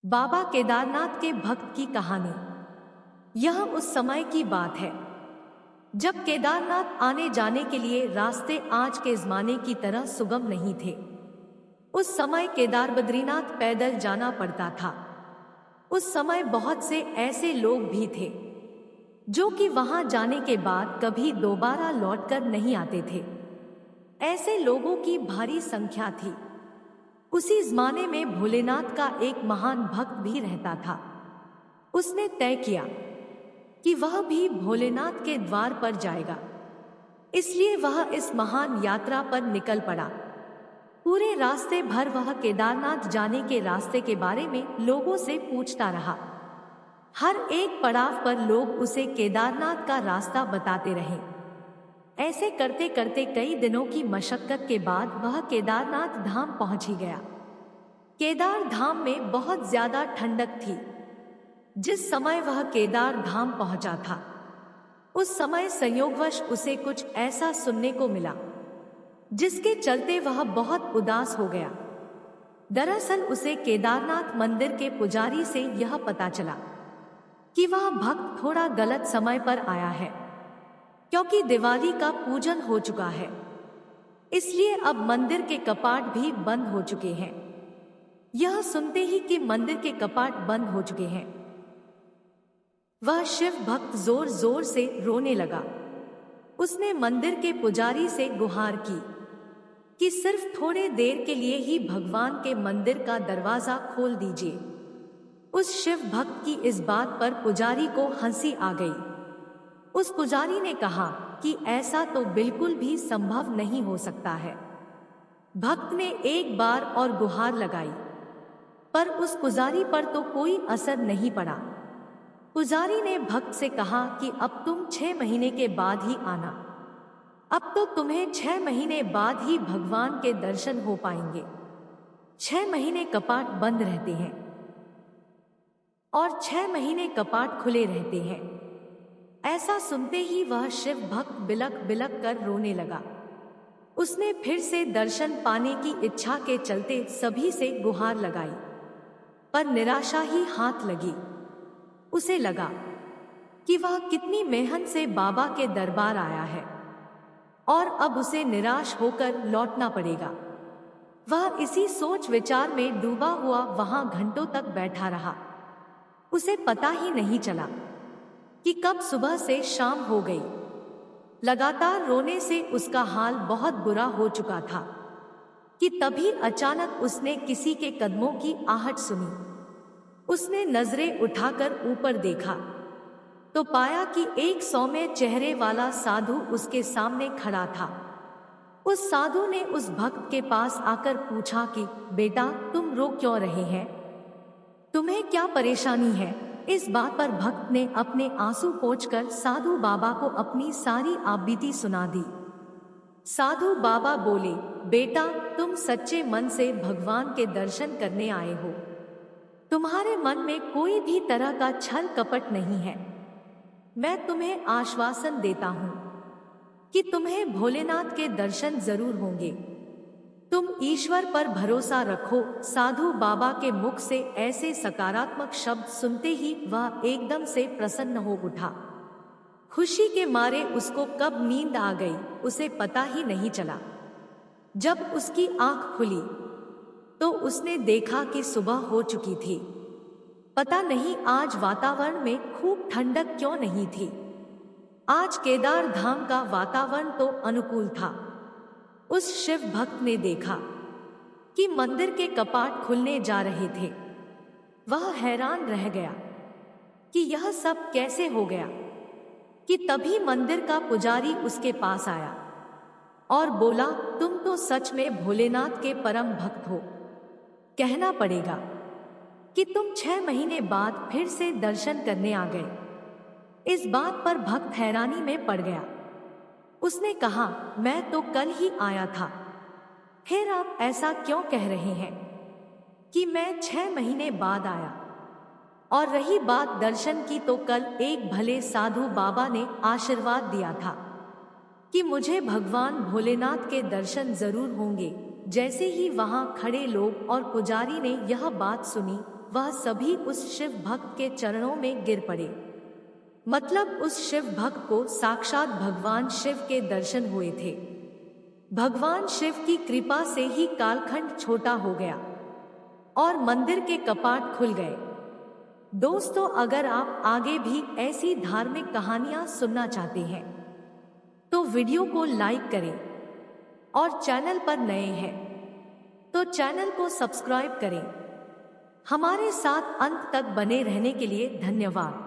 बाबा केदारनाथ के भक्त की कहानी। यह उस समय की बात है जब केदारनाथ आने जाने के लिए रास्ते आज के जमाने की तरह सुगम नहीं थे। उस समय केदार बद्रीनाथ पैदल जाना पड़ता था। उस समय बहुत से ऐसे लोग भी थे जो कि वहां जाने के बाद कभी दोबारा लौटकर नहीं आते थे। ऐसे लोगों की भारी संख्या थी। उसी जमाने में भोलेनाथ का एक महान भक्त भी रहता था। उसने तय किया कि वह भी भोलेनाथ के द्वार पर जाएगा, इसलिए वह इस महान यात्रा पर निकल पड़ा। पूरे रास्ते भर वह केदारनाथ जाने के रास्ते के बारे में लोगों से पूछता रहा। हर एक पड़ाव पर लोग उसे केदारनाथ का रास्ता बताते रहे। ऐसे करते करते कई दिनों की मशक्कत के बाद वह केदारनाथ धाम पहुंच ही गया। केदार धाम में बहुत ज्यादा ठंडक थी। जिस समय वह केदार धाम पहुंचा था उस समय संयोगवश उसे कुछ ऐसा सुनने को मिला जिसके चलते वह बहुत उदास हो गया। दरअसल उसे केदारनाथ मंदिर के पुजारी से यह पता चला कि वह भक्त थोड़ा गलत समय पर आया है, क्योंकि दिवाली का पूजन हो चुका है, इसलिए अब मंदिर के कपाट भी बंद हो चुके हैं। यह सुनते ही कि मंदिर के कपाट बंद हो चुके हैं, वह शिव भक्त जोर जोर से रोने लगा। उसने मंदिर के पुजारी से गुहार की कि सिर्फ थोड़े देर के लिए ही भगवान के मंदिर का दरवाजा खोल दीजिए। उस शिव भक्त की इस बात पर पुजारी को हंसी आ गई। उस पुजारी ने कहा कि ऐसा तो बिल्कुल भी संभव नहीं हो सकता है। भक्त ने एक बार और गुहार लगाई, पर उस पुजारी पर तो कोई असर नहीं पड़ा। पुजारी ने भक्त से कहा कि अब तुम 6 महीने के बाद ही आना। अब तो तुम्हें 6 महीने बाद ही भगवान के दर्शन हो पाएंगे। 6 महीने कपाट बंद रहते हैं और 6 महीने कपाट खुले रहते हैं। ऐसा सुनते ही वह शिव भक्त बिलक बिलक कर रोने लगा। उसने फिर से दर्शन पाने की इच्छा के चलते सभी से गुहार लगाई, पर निराशा ही हाथ लगी। उसे लगा कि वह कितनी मेहनत से बाबा के दरबार आया है और अब उसे निराश होकर लौटना पड़ेगा। वह इसी सोच विचार में डूबा हुआ वहां घंटों तक बैठा रहा। उसे पता ही नहीं चला कि कब सुबह से शाम हो गई। लगातार रोने से उसका हाल बहुत बुरा हो चुका था कि तभी अचानक उसने किसी के कदमों की आहट सुनी। उसने नजरें उठाकर ऊपर देखा तो पाया कि एक सौम्य चेहरे वाला साधु उसके सामने खड़ा था। उस साधु ने उस भक्त के पास आकर पूछा कि बेटा, तुम रो क्यों रहे हैं? तुम्हें क्या परेशानी है? इस बात पर भक्त ने अपने आंसू पोंछकर साधु बाबा को अपनी सारी आपबीती सुना दी। साधु बाबा बोले, बेटा, तुम सच्चे मन से भगवान के दर्शन करने आए हो। तुम्हारे मन में कोई भी तरह का छल कपट नहीं है। मैं तुम्हें आश्वासन देता हूं कि तुम्हें भोलेनाथ के दर्शन जरूर होंगे। तुम ईश्वर पर भरोसा रखो। साधु बाबा के मुख से ऐसे सकारात्मक शब्द सुनते ही वह एकदम से प्रसन्न हो उठा। खुशी के मारे उसको कब नींद आ गई उसे पता ही नहीं चला। जब उसकी आंख खुली तो उसने देखा कि सुबह हो चुकी थी। पता नहीं आज वातावरण में खूब ठंडक क्यों नहीं थी। आज केदार धाम का वातावरण तो अनुकूल था। उस शिव भक्त ने देखा कि मंदिर के कपाट खुलने जा रहे थे। वह हैरान रह गया कि यह सब कैसे हो गया कि तभी मंदिर का पुजारी उसके पास आया और बोला, तुम तो सच में भोलेनाथ के परम भक्त हो। कहना पड़ेगा कि तुम 6 महीने बाद फिर से दर्शन करने आ गए। इस बात पर भक्त हैरानी में पड़ गया। उसने कहा, मैं तो कल ही आया था, फिर आप ऐसा क्यों कह रहे हैं कि मैं 6 महीने बाद आया? और रही बात दर्शन की, तो कल एक भले साधु बाबा ने आशीर्वाद दिया था कि मुझे भगवान भोलेनाथ के दर्शन जरूर होंगे। जैसे ही वहां खड़े लोग और पुजारी ने यह बात सुनी वह सभी उस शिव भक्त के चरणों में गिर पड़े। मतलब उस शिव भक्त को साक्षात भगवान शिव के दर्शन हुए थे। भगवान शिव की कृपा से ही कालखंड छोटा हो गया और मंदिर के कपाट खुल गए। दोस्तों, अगर आप आगे भी ऐसी धार्मिक कहानियां सुनना चाहते हैं तो वीडियो को लाइक करें और चैनल पर नए हैं तो चैनल को सब्सक्राइब करें। हमारे साथ अंत तक बने रहने के लिए धन्यवाद।